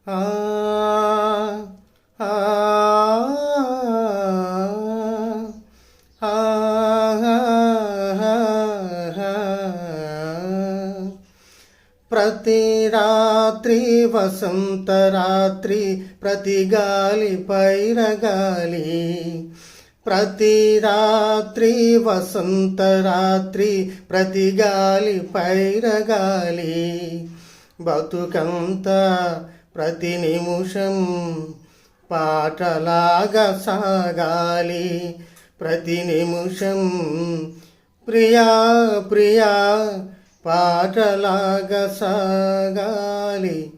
ఆ ఆ ఆ ప్రతి రాత్రి వసంత రాత్రి, ప్రతి గాలి పైరగాలి. ప్రతి రాత్రి వసంత రాత్రి, ప్రతి గాలి పైరగాలి. బతుకంత ప్రతి నిమిషం పాటలాగా సాగాలి. ప్రతి నిమిషం ప్రియా ప్రియా పాటలాగా సాగాలి.